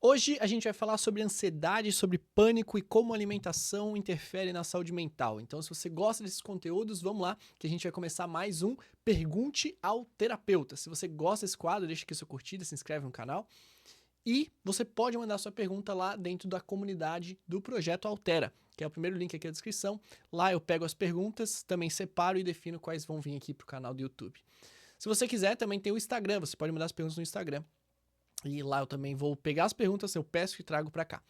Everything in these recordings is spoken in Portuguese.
Hoje a gente vai falar sobre ansiedade, sobre pânico e como a alimentação interfere na saúde mental. Então, se você gosta desses conteúdos, vamos lá, que a gente vai começar mais um Pergunte ao Terapeuta. Se você gosta desse quadro, deixa aqui sua curtida, se inscreve no canal. E você pode mandar sua pergunta lá dentro da comunidade do Projeto Altera, que é o primeiro link aqui na descrição. Lá eu pego as perguntas, também separo e defino quais vão vir aqui para o canal do YouTube. Se você quiser, também tem o Instagram, você pode mandar as perguntas no Instagram. E lá eu também vou pegar as perguntas, eu peço e trago para cá.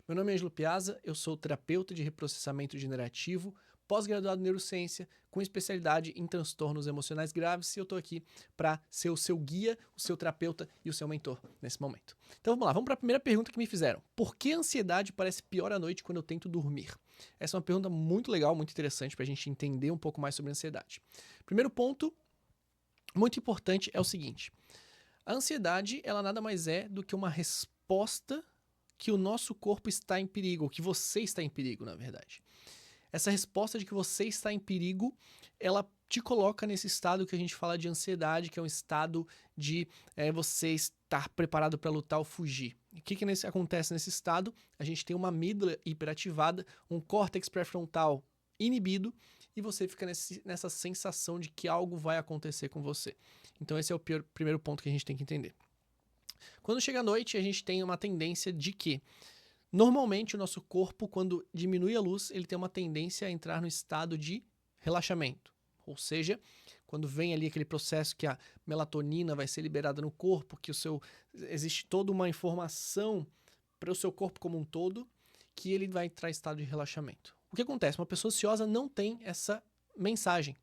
Meu nome é Ângelo Piazza, eu sou terapeuta de reprocessamento generativo, pós-graduado em neurociência, com especialidade em transtornos emocionais graves, e eu estou aqui para ser o seu guia, o seu terapeuta e o seu mentor nesse momento. Então vamos lá, vamos para a primeira pergunta que me fizeram. Por que a ansiedade parece pior à noite quando eu tento dormir? Essa é uma pergunta muito legal, muito interessante para a gente entender um pouco mais sobre a ansiedade. Primeiro ponto, muito importante, é o seguinte. A ansiedade, ela nada mais é do que uma resposta que o nosso corpo está em perigo, ou que você está em perigo, na verdade. Essa resposta de que você está em perigo, ela te coloca nesse estado que a gente fala de ansiedade, que é um estado de você estar preparado para lutar ou fugir. O que acontece nesse estado? A gente tem uma amígdala hiperativada, um córtex pré-frontal inibido, e você fica nessa sensação de que algo vai acontecer com você. Então esse é o primeiro ponto que a gente tem que entender. Quando chega a noite, a gente tem uma tendência de que, normalmente, o nosso corpo, quando diminui a luz, ele tem uma tendência a entrar no estado de relaxamento. Ou seja, quando vem ali aquele processo que a melatonina vai ser liberada no corpo, que existe toda uma informação para o seu corpo como um todo, que ele vai entrar em estado de relaxamento. O que acontece? Uma pessoa ansiosa não tem essa mensagem.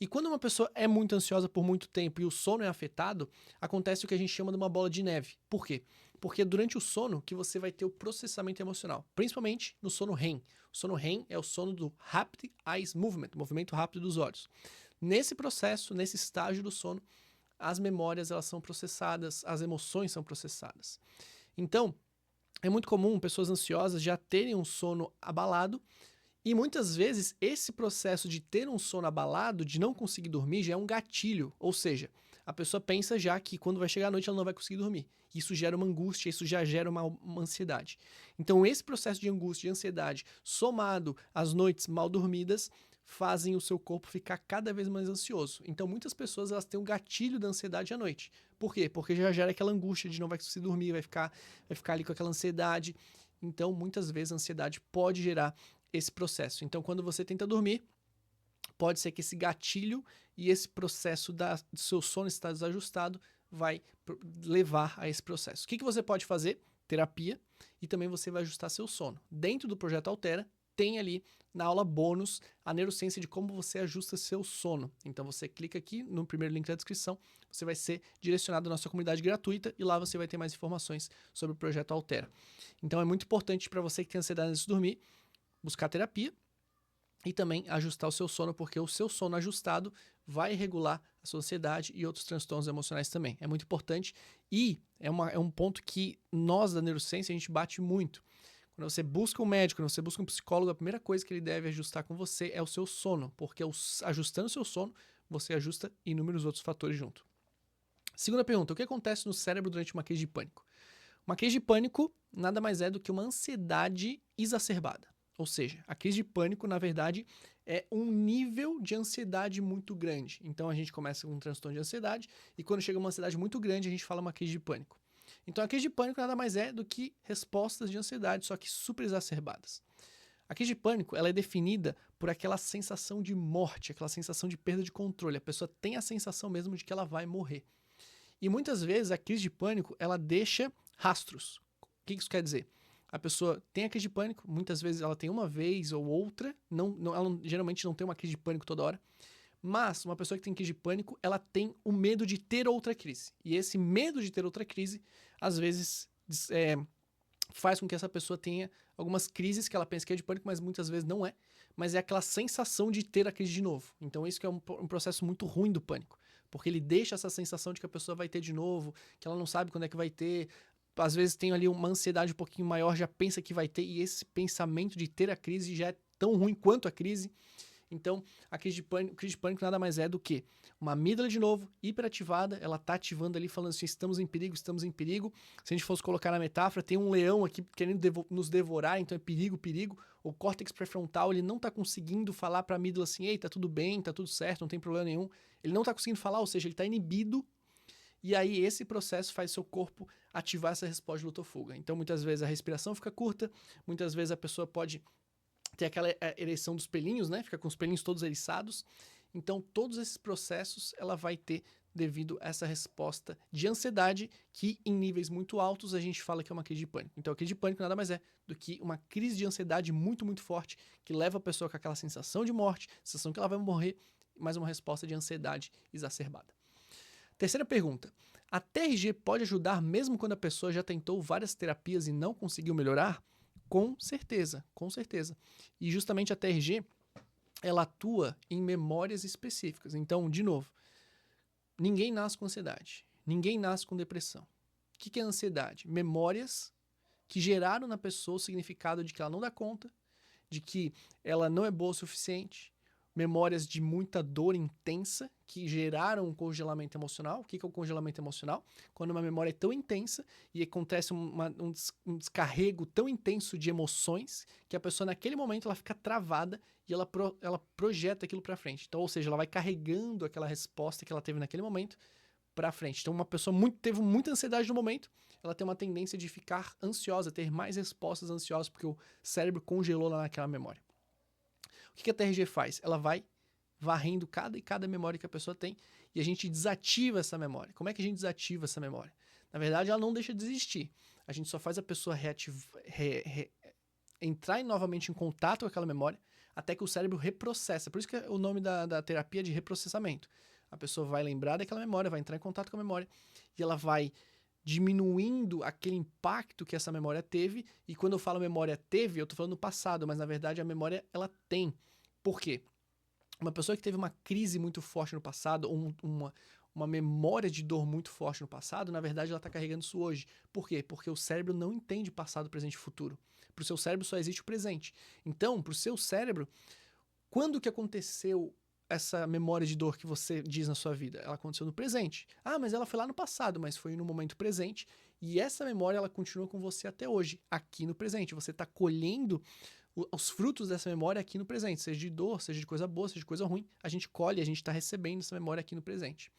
E quando uma pessoa é muito ansiosa por muito tempo e o sono é afetado, acontece o que a gente chama de uma bola de neve. Por quê? Porque é durante o sono que você vai ter o processamento emocional, principalmente no sono REM. O sono REM é o sono do Rapid Eye Movement, movimento rápido dos olhos. Nesse processo, nesse estágio do sono, as memórias elas são processadas, as emoções são processadas. Então, é muito comum pessoas ansiosas já terem um sono abalado, e muitas vezes esse processo de ter um sono abalado, de não conseguir dormir, já é um gatilho. Ou seja, a pessoa pensa já que quando vai chegar a noite ela não vai conseguir dormir. Isso gera uma angústia, isso já gera uma ansiedade. Então esse processo de angústia e ansiedade, somado às noites mal dormidas, fazem o seu corpo ficar cada vez mais ansioso. Então muitas pessoas elas têm um gatilho da ansiedade à noite. Por quê? Porque já gera aquela angústia de não vai conseguir dormir, vai ficar ali com aquela ansiedade. Então muitas vezes a ansiedade pode gerar esse processo. Então, quando você tenta dormir, pode ser que esse gatilho e esse processo do seu sono estar desajustado vai levar a esse processo. O que você pode fazer? Terapia, e também você vai ajustar seu sono. Dentro do Projeto Altera, tem ali na aula bônus a neurociência de como você ajusta seu sono. Então você clica aqui no primeiro link da descrição, você vai ser direcionado à nossa comunidade gratuita e lá você vai ter mais informações sobre o Projeto Altera. Então é muito importante para você que tem ansiedade antes de dormir, buscar terapia e também ajustar o seu sono, porque o seu sono ajustado vai regular a sua ansiedade e outros transtornos emocionais também. É muito importante e é um ponto que nós da neurociência a gente bate muito. Quando você busca um médico, quando você busca um psicólogo, a primeira coisa que ele deve ajustar com você é o seu sono, porque ajustando o seu sono, você ajusta inúmeros outros fatores junto. Segunda pergunta, o que acontece no cérebro durante uma crise de pânico? Uma crise de pânico nada mais é do que uma ansiedade exacerbada. Ou seja, a crise de pânico, na verdade, é um nível de ansiedade muito grande. Então a gente começa com um transtorno de ansiedade e quando chega uma ansiedade muito grande, a gente fala uma crise de pânico. Então a crise de pânico nada mais é do que respostas de ansiedade, só que super exacerbadas. A crise de pânico ela é definida por aquela sensação de morte, aquela sensação de perda de controle. A pessoa tem a sensação mesmo de que ela vai morrer. E muitas vezes a crise de pânico ela deixa rastros. O que isso quer dizer? A pessoa tem a crise de pânico, muitas vezes ela tem uma vez ou outra, ela geralmente não tem uma crise de pânico toda hora, mas uma pessoa que tem crise de pânico, ela tem o medo de ter outra crise. E esse medo de ter outra crise, às vezes, faz com que essa pessoa tenha algumas crises que ela pensa que é de pânico, mas muitas vezes não é. Mas é aquela sensação de ter a crise de novo. Então isso que é um processo muito ruim do pânico. Porque ele deixa essa sensação de que a pessoa vai ter de novo, que ela não sabe quando é que vai ter. Às vezes tem ali uma ansiedade um pouquinho maior, já pensa que vai ter, e esse pensamento de ter a crise já é tão ruim quanto a crise. Então, a crise de pânico nada mais é do que uma amígdala, de novo, hiperativada, ela tá ativando ali, falando assim, estamos em perigo, estamos em perigo. Se a gente fosse colocar na metáfora, tem um leão aqui querendo nos devorar, então é perigo, perigo. O córtex pré-frontal, ele não tá conseguindo falar pra amígdala assim, ei, tá tudo bem, tá tudo certo, não tem problema nenhum. Ele não tá conseguindo falar, ou seja, ele tá inibido. E aí esse processo faz seu corpo ativar essa resposta de luta ou fuga. Então muitas vezes a respiração fica curta, muitas vezes a pessoa pode ter aquela ereção dos pelinhos, né? Fica com os pelinhos todos eriçados. Então todos esses processos ela vai ter devido a essa resposta de ansiedade que em níveis muito altos a gente fala que é uma crise de pânico. Então a crise de pânico nada mais é do que uma crise de ansiedade muito, muito forte que leva a pessoa com aquela sensação de morte, sensação que ela vai morrer, mas uma resposta de ansiedade exacerbada. Terceira pergunta. A TRG pode ajudar mesmo quando a pessoa já tentou várias terapias e não conseguiu melhorar? Com certeza, com certeza. E justamente a TRG, ela atua em memórias específicas. Então, de novo, ninguém nasce com ansiedade, ninguém nasce com depressão. O que é ansiedade? Memórias que geraram na pessoa o significado de que ela não dá conta, de que ela não é boa o suficiente, memórias de muita dor intensa que geraram um congelamento emocional. O que é o congelamento emocional? Quando uma memória é tão intensa e acontece um descarrego tão intenso de emoções que a pessoa naquele momento ela fica travada e ela projeta aquilo para frente. Então, ou seja, ela vai carregando aquela resposta que ela teve naquele momento para frente. Então, uma pessoa teve muita ansiedade no momento, ela tem uma tendência de ficar ansiosa, ter mais respostas ansiosas porque o cérebro congelou lá naquela memória. O que a TRG faz? Ela vai varrendo cada memória que a pessoa tem e a gente desativa essa memória. Como é que a gente desativa essa memória? Na verdade, ela não deixa de existir. A gente só faz a pessoa entrar novamente em contato com aquela memória até que o cérebro reprocessa. Por isso que é o nome da terapia de reprocessamento. A pessoa vai lembrar daquela memória, vai entrar em contato com a memória e ela vai diminuindo aquele impacto que essa memória teve. E quando eu falo memória teve, eu tô falando no passado, mas na verdade a memória ela tem. Por quê? Uma pessoa que teve uma crise muito forte no passado, ou uma memória de dor muito forte no passado, na verdade ela está carregando isso hoje. Por quê? Porque o cérebro não entende passado, presente e futuro. Para o seu cérebro só existe o presente. Então, para o seu cérebro, quando que aconteceu essa memória de dor que você diz na sua vida? Ela aconteceu no presente. Ah, mas ela foi lá no passado, mas foi no momento presente. E essa memória, ela continua com você até hoje, aqui no presente. Você está colhendo os frutos dessa memória aqui no presente, seja de dor, seja de coisa boa, seja de coisa ruim. A gente colhe, a gente está recebendo essa memória aqui no presente.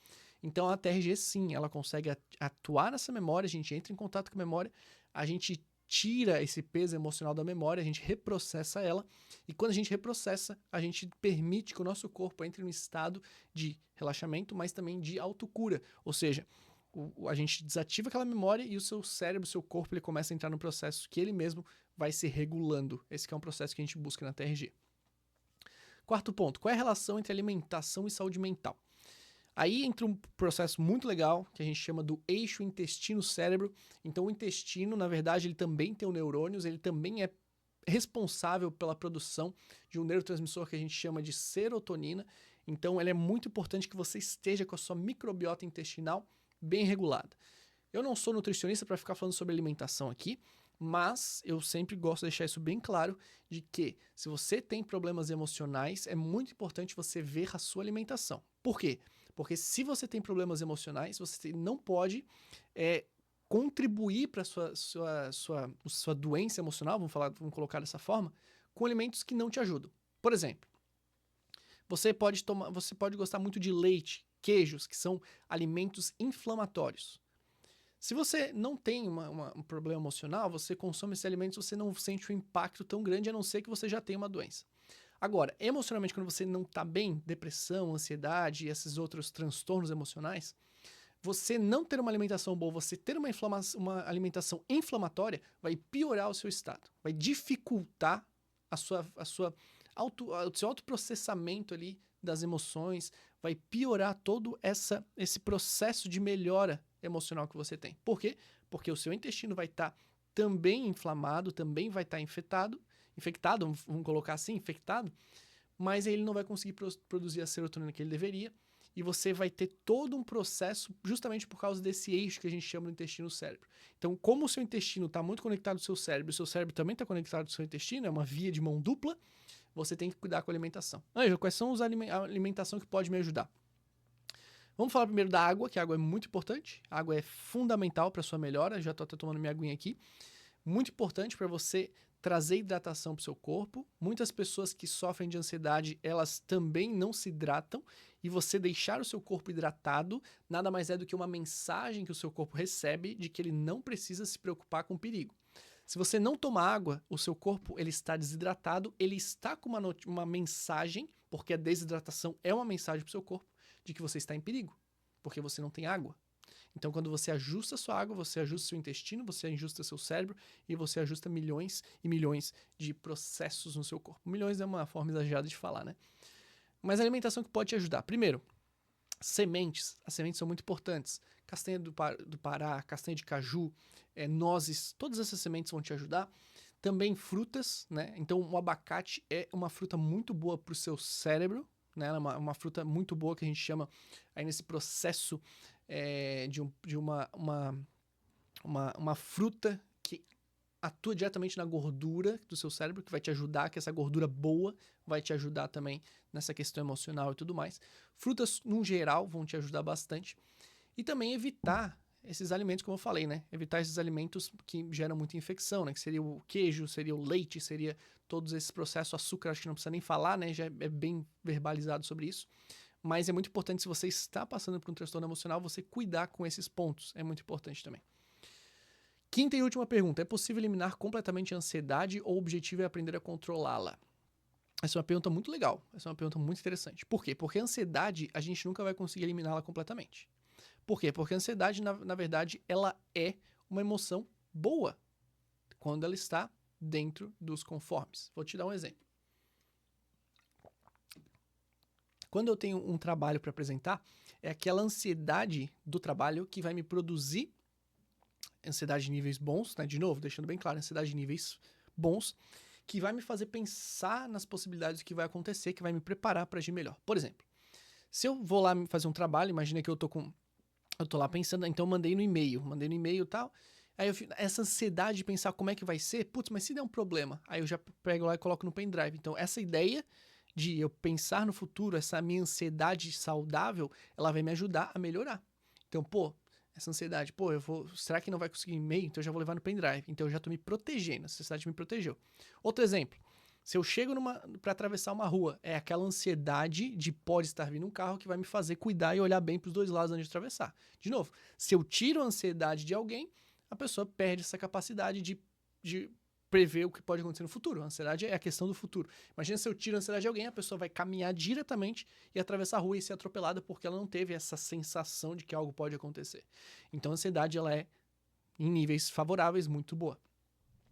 Então a TRG, sim, ela consegue atuar nessa memória, a gente entra em contato com a memória, a gente tira esse peso emocional da memória, a gente reprocessa ela, e quando a gente reprocessa, a gente permite que o nosso corpo entre em um estado de relaxamento, mas também de autocura, ou seja, a gente desativa aquela memória e o seu cérebro, o seu corpo, ele começa a entrar no processo que ele mesmo vai se regulando. Esse que é um processo que a gente busca na TRG. Quarto ponto, qual é a relação entre alimentação e saúde mental? Aí entra um processo muito legal, que a gente chama do eixo intestino-cérebro. Então o intestino, na verdade, ele também tem neurônios, ele também é responsável pela produção de um neurotransmissor que a gente chama de serotonina. Então ele é muito importante que você esteja com a sua microbiota intestinal bem regulada. Eu não sou nutricionista para ficar falando sobre alimentação aqui, mas eu sempre gosto de deixar isso bem claro, de que se você tem problemas emocionais, é muito importante você ver a sua alimentação. Por quê? Porque se você tem problemas emocionais, você não pode contribuir para a sua doença emocional, vamos colocar dessa forma, com alimentos que não te ajudam. Por exemplo, você pode gostar muito de leite, queijos, que são alimentos inflamatórios. Se você não tem um problema emocional, você consome esses alimentos, você não sente um impacto tão grande, a não ser que você já tenha uma doença. Agora, emocionalmente, quando você não está bem, depressão, ansiedade e esses outros transtornos emocionais, você não ter uma alimentação boa, você ter uma alimentação inflamatória, vai piorar o seu estado, vai dificultar o seu autoprocessamento ali das emoções, vai piorar todo esse processo de melhora emocional que você tem. Por quê? Porque o seu intestino vai estar também inflamado, também vai estar infectado, vamos colocar assim, infectado, mas ele não vai conseguir produzir a serotonina que ele deveria, e você vai ter todo um processo justamente por causa desse eixo que a gente chama de intestino-cérebro. Então, como o seu intestino está muito conectado ao seu cérebro, o seu cérebro também está conectado ao seu intestino, é uma via de mão dupla, você tem que cuidar com a alimentação. Ângelo, quais são a alimentação que pode me ajudar? Vamos falar primeiro da água, que a água é muito importante. A água é fundamental para sua melhora. Já estou até tomando minha aguinha aqui. Muito importante para você trazer hidratação para o seu corpo. Muitas pessoas que sofrem de ansiedade, elas também não se hidratam. E você deixar o seu corpo hidratado nada mais é do que uma mensagem que o seu corpo recebe de que ele não precisa se preocupar com o perigo. Se você não toma água, o seu corpo ele está desidratado, ele está com uma mensagem, porque a desidratação é uma mensagem para o seu corpo, de que você está em perigo, porque você não tem água. Então, quando você ajusta a sua água, você ajusta seu intestino, você ajusta seu cérebro e você ajusta milhões e milhões de processos no seu corpo. Milhões é uma forma exagerada de falar, né? Mas a alimentação que pode te ajudar. Primeiro, sementes. As sementes são muito importantes. Castanha do Pará, castanha de caju, nozes, todas essas sementes vão te ajudar. Também frutas, né? Então, o abacate é uma fruta muito boa para o seu cérebro, né? Ela é uma fruta muito boa que a gente chama aí nesse processo de uma fruta que atua diretamente na gordura do seu cérebro, que vai te ajudar, que essa gordura boa vai te ajudar também nessa questão emocional e tudo mais. Frutas, no geral, vão te ajudar bastante. E também evitar esses alimentos, como eu falei, né? Evitar esses alimentos que geram muita infecção, né? Que seria o queijo, seria o leite, seria todos esses processos, açúcar, acho que não precisa nem falar, né? Já é bem verbalizado sobre isso. Mas é muito importante, se você está passando por um transtorno emocional, você cuidar com esses pontos. É muito importante também. Quinta e última pergunta. É possível eliminar completamente a ansiedade ou o objetivo é aprender a controlá-la? Essa é uma pergunta muito legal. Essa é uma pergunta muito interessante. Por quê? Porque a ansiedade, a gente nunca vai conseguir eliminá-la completamente. Por quê? Porque a ansiedade, na verdade, ela é uma emoção boa quando ela está dentro dos conformes. Vou te dar um exemplo. Quando eu tenho um trabalho para apresentar, é aquela ansiedade do trabalho que vai me produzir ansiedade de níveis bons, né? De novo, deixando bem claro, ansiedade de níveis bons, que vai me fazer pensar nas possibilidades do que vai acontecer, que vai me preparar para agir melhor. Por exemplo, se eu vou lá fazer um trabalho, imagina que eu tô lá pensando, então eu mandei no e-mail e tal, aí essa ansiedade de pensar como é que vai ser, putz, mas se der um problema, aí eu já pego lá e coloco no pendrive. Então essa ideia de eu pensar no futuro, essa minha ansiedade saudável, ela vai me ajudar a melhorar. Então, essa ansiedade, será que não vai conseguir e-mail? Então eu já vou levar no pendrive. Então eu já tô me protegendo, essa ansiedade me protegeu. Outro exemplo, se eu chego para atravessar uma rua, é aquela ansiedade de pode estar vindo um carro que vai me fazer cuidar e olhar bem para os dois lados antes de atravessar. De novo, se eu tiro a ansiedade de alguém, a pessoa perde essa capacidade de prever o que pode acontecer no futuro. A ansiedade é a questão do futuro. Imagina se eu tiro a ansiedade de alguém, a pessoa vai caminhar diretamente e atravessar a rua e ser atropelada porque ela não teve essa sensação de que algo pode acontecer. Então a ansiedade, ela é, em níveis favoráveis, muito boa.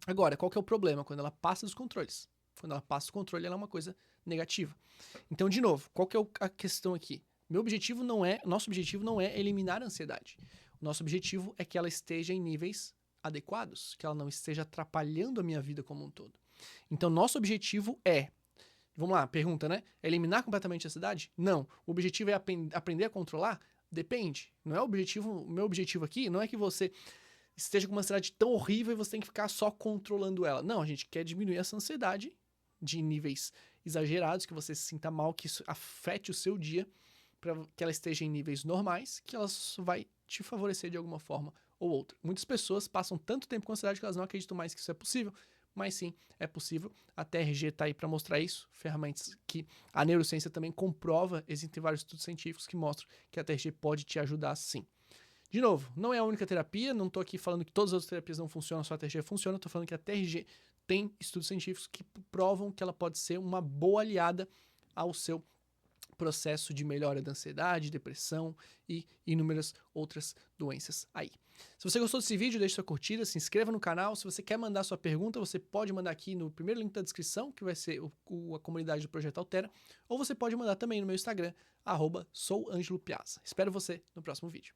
Agora, qual que é o problema? Quando ela passa dos controles. Quando ela passa do controle, ela é uma coisa negativa. Então, de novo, qual que é a questão aqui? Nosso objetivo não é eliminar a ansiedade. O nosso objetivo é que ela esteja em níveis adequados, que ela não esteja atrapalhando a minha vida como um todo. Então, nosso objetivo vamos lá, pergunta, né? É eliminar completamente a ansiedade? Não. O objetivo é aprender a controlar? Depende. Não é o meu objetivo aqui não é que você esteja com uma ansiedade tão horrível e você tem que ficar só controlando ela. Não, a gente quer diminuir essa ansiedade de níveis exagerados, que você se sinta mal, que isso afete o seu dia, para que ela esteja em níveis normais, que ela vai te favorecer de alguma forma ou outra. Muitas pessoas passam tanto tempo com ansiedade que elas não acreditam mais que isso é possível, mas sim, é possível. A TRG está aí para mostrar isso, ferramentas que a neurociência também comprova, existem vários estudos científicos que mostram que a TRG pode te ajudar sim. De novo, não é a única terapia, não estou aqui falando que todas as outras terapias não funcionam, só a TRG funciona, estou falando que a TRG tem estudos científicos que provam que ela pode ser uma boa aliada ao seu processo de melhora da ansiedade, depressão e inúmeras outras doenças aí. Se você gostou desse vídeo, deixe sua curtida, se inscreva no canal. Se você quer mandar sua pergunta, você pode mandar aqui no primeiro link da descrição, que vai ser a comunidade do Projeto Altera, ou você pode mandar também no meu Instagram, @souangelopiazza. Espero você no próximo vídeo.